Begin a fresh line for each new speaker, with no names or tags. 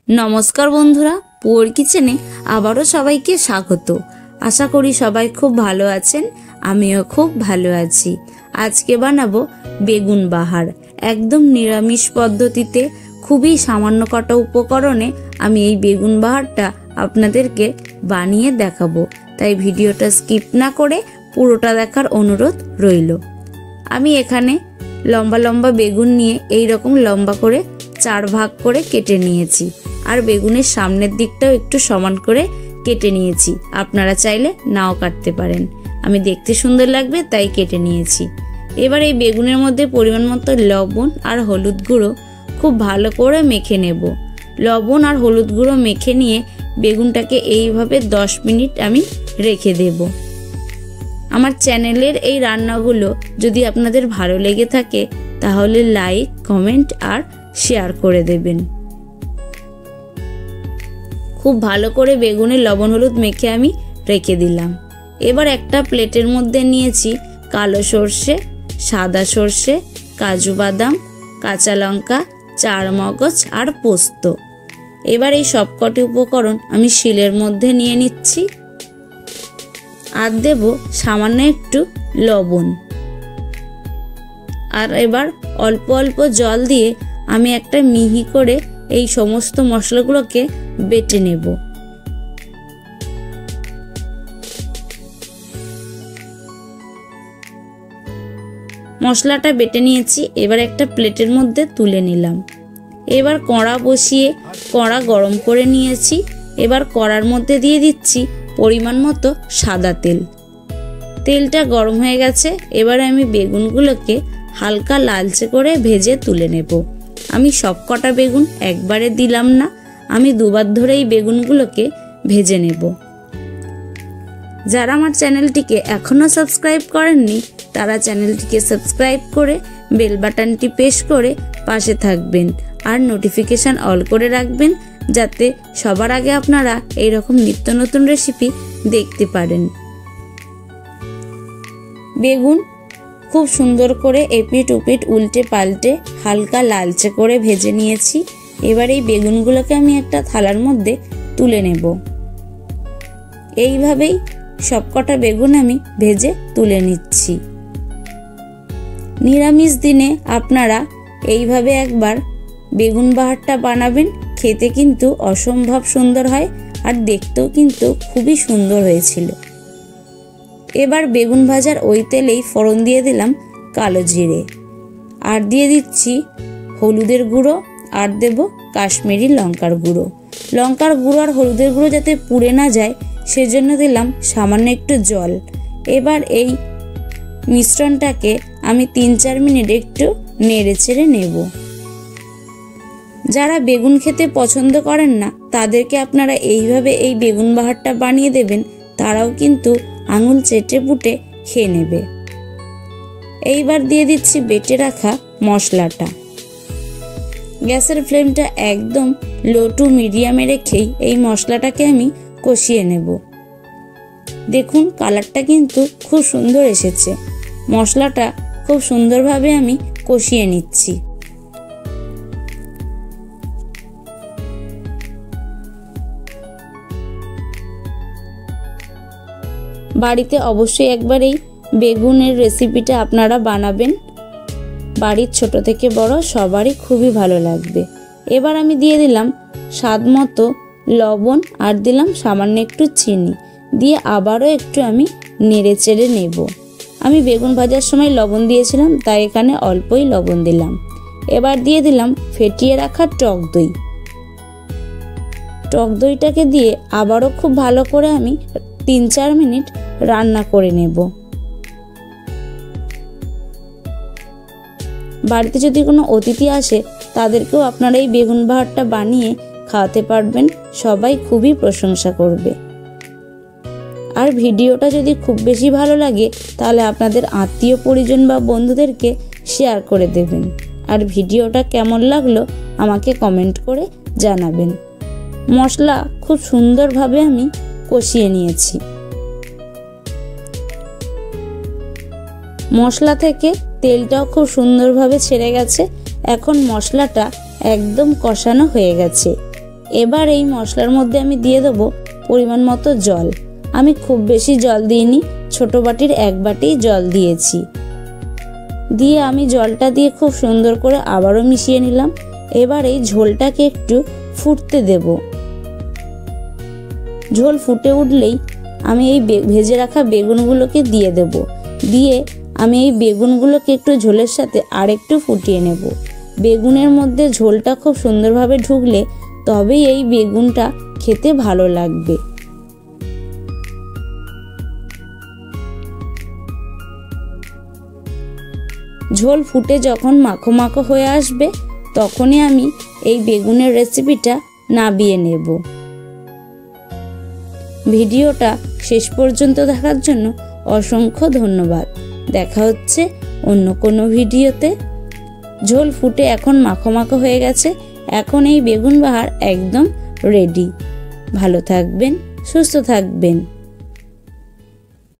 नमस्कार बंधुरा पुअर किचेने आबारो सबाइके स्वागत। आशा करी सबाई खूब भालो आछेन, आमिओ खूब भालो आछि। आजके बानाबो बेगुन बाहार एकदम निरामिष पद्धतिते खूबई सामान्य कटा उपकरणे आमि एई बेगुन बाहारटा आपनादेरके बानिये देखाबो, ताई भिडियोटा स्किप ना करे पुरोटा देखार अनुरोध रइलो। आमि एखाने लम्बा लम्बा बेगुन निये एई रकम लम्बा करे 4 भाग करे केटे नियेछि और बेगुनेर सामनेर दिकटाও একটু समान करे केटे नियेछि। आपनारा चाइले नाও काटते पारेन, आमि देखते सुंदर लागबे ताई केटे नियेछि। एबार এই বেগুনের মধ্যে পরিমাণ মতো লবণ আর হলুদ গুঁড়ো খুব ভালো করে মেখে নেব। লবণ আর হলুদ গুঁড়ো মেখে নিয়ে বেগুনটাকে এইভাবে 10 মিনিট আমি রেখে দেব। আমার চ্যানেলের এই রান্নাগুলো যদি আপনাদের ভালো লেগে থাকে তাহলে লাইক, কমেন্ট আর শেয়ার করে দেবেন। খুব ভালো করে বেগুনে লবণ হলুদ মেখে আমি রেখে দিলাম। এবার একটা প্লেটের মধ্যে নিয়েছি কালো সরষে, সাদা সরষে, কাজু বাদাম, কাঁচা লঙ্কা, চারমগজ আর পোস্ত। এবার এই সবকটি উপকরণ আমি শিলের মধ্যে নিয়ে নিচ্ছি আর দেব সামান্য একটু লবণ। আর এবার অল্প অল্প জল দিয়ে আমি একটা মিহি করে এই সমস্ত মশলাগুলোকে বেটে নেব। মশলাটা বেটে নিয়েছি, এবার একটা প্লেটের মধ্যে তুলে নিলাম। এবার কড়া বসিয়ে কড়া গরম করে নিয়েছি। এবার কড়ার মধ্যে দিয়ে দিচ্ছি পরিমাণ মতো সাদা তেল। তেলটা গরম হয়ে গেছে, এবার আমি বেগুনগুলোকে হালকা লালচে করে ভেজে তুলে নেব। আমি সবকটা বেগুন একবারে দিলাম না, আমি দুবার ধরে এই বেগুনগুলোকে ভেজে নেব। যারা আমার চ্যানেলটিকে এখনো সাবস্ক্রাইব করেননি তারা চ্যানেলটিকে সাবস্ক্রাইব করে বেল বাটনটি প্রেস করে পাশে থাকবেন আর নোটিফিকেশন অল করে রাখবেন, যাতে সবার আগে আপনারা এই রকম নিত্য নতুন রেসিপি দেখতে পারেন। বেগুন খুব সুন্দর করে এপিট ওপিট উল্টে পাল্টে হালকা লালচে করে ভেজে নিয়েছি। এবার এই বেগুনগুলোকে আমি একটা থালার মধ্যে তুলে নেব। এইভাবেই সবকটা বেগুন আমি ভেজে তুলে নিচ্ছি। নিরামিষ দিনে আপনারা এইভাবে একবার বেগুন বাহারটা বানাবেন, খেতে কিন্তু অসম্ভব সুন্দর হয় আর দেখতেও কিন্তু খুবই সুন্দর হয়েছিল। এবার বেগুন ভাজার ওই তেলেই ফোড়ন দিয়ে দিলাম কালো জিরে আর দিয়ে দিচ্ছি হলুদের গুঁড়ো আর দেব কাশ্মীরি লঙ্কার গুঁড়ো। লঙ্কার গুঁড়ো আর হলুদের গুঁড়ো যাতে পুড়ে না যায় সেজন্য দিলাম সামান্য একটু জল। এবার এই মিশ্রণটাকে আমি 3-4 মিনিট একটু নেড়ে চেড়ে নেব। যারা বেগুন খেতে পছন্দ করেন না তাদেরকে আপনারা এইভাবে এই বেগুন বাহারটা বানিয়ে দেবেন, তারাও কিন্তু আঙুল চেটে পুটে খেয়ে নেবে। এইবার দিয়ে দিচ্ছি বেটে রাখা মশলাটা। গ্যাসের ফ্লেমটা একদম লো টু মিডিয়ামে রেখেই এই মশলাটাকে আমি কষিয়ে নেব। দেখুন কালারটা কিন্তু খুব সুন্দর এসেছে। মশলাটা খুব সুন্দরভাবে আমি কষিয়ে নিচ্ছি। বাড়িতে অবশ্যই একবার এই বেগুনের রেসিপিটা আপনারা বানাবেন, বাড়ির ছোট থেকে বড় সবারই খুবই ভালো লাগবে। এবার আমি দিয়ে দিলাম স্বাদ মতো লবণ আর দিলাম সামান্য একটু চিনি দিয়ে আবারও একটু আমি নেড়ে চেড়ে নেব। আমি বেগুন ভাজার সময় লবণ দিয়েছিলাম তাই এখানে অল্পই লবণ দিলাম। এবার দিয়ে দিলাম ফেটিয়ে রাখা টক দই। টক দইটাকে দিয়ে আবারও খুব ভালো করে আমি 3-4 মিনিট রান্না করে নেব। বাড়িতে যদি কোনো অতিথি আসে তাদেরকেও আপনারা এই বেগুন বাহারটা বানিয়ে খাওয়াতে পারবেন, সবাই খুবই প্রশংসা করবে। আর ভিডিওটা যদি খুব বেশি ভালো লাগে তাহলে আপনাদের আত্মীয় পরিজন বা বন্ধুদেরকে শেয়ার করে দেবেন। আর ভিডিওটা কেমন লাগলো আমাকে কমেন্ট করে জানাবেন। মশলা খুব সুন্দরভাবে আমি কষিয়ে নিয়েছি। মশলা থেকে তেলটাও খুব সুন্দরভাবে ছেড়ে গেছে। এখন মশলাটা একদম কষানো হয়ে গেছে। এবার এই মশলার মধ্যে আমি দিয়ে দেবো পরিমাণ মতো জল। আমি খুব বেশি জল দিইনি, ছোট বাটির 1 বাটি জল দিয়েছি। দিয়ে আমি জলটা দিয়ে খুব সুন্দর করে আবারও মিশিয়ে নিলাম। এবার এই ঝোলটাকে একটু ফুটতে দেব। ঝোল ফুটে উঠলেই আমি এই ভেজে রাখা বেগুনগুলোকে দিয়ে দেব। দিয়ে আমি এই বেগুনগুলোকে একটু ঝোলের সাথে আরেকটু ফুটিয়ে নেব। বেগুনের মধ্যে ঝোলটা খুব সুন্দরভাবে ঢুকলে তবেই এই বেগুনটা খেতে ভালো লাগবে। ঝোল ফুটে যখন মাখো মাখো হয়ে আসবে তখনই আমি এই বেগুনের রেসিপিটা নামিয়ে নেব। ভিডিওটা শেষ পর্যন্ত দেখার জন্য অসংখ্য ধন্যবাদ। দেখা হচ্ছে অন্য কোনো ভিডিওতে। ঝোল ফুটে এখন মাখো মাখো হয়ে গেছে। এখন এই বেগুন বাহার একদম রেডি। ভালো থাকবেন, সুস্থ থাকবেন।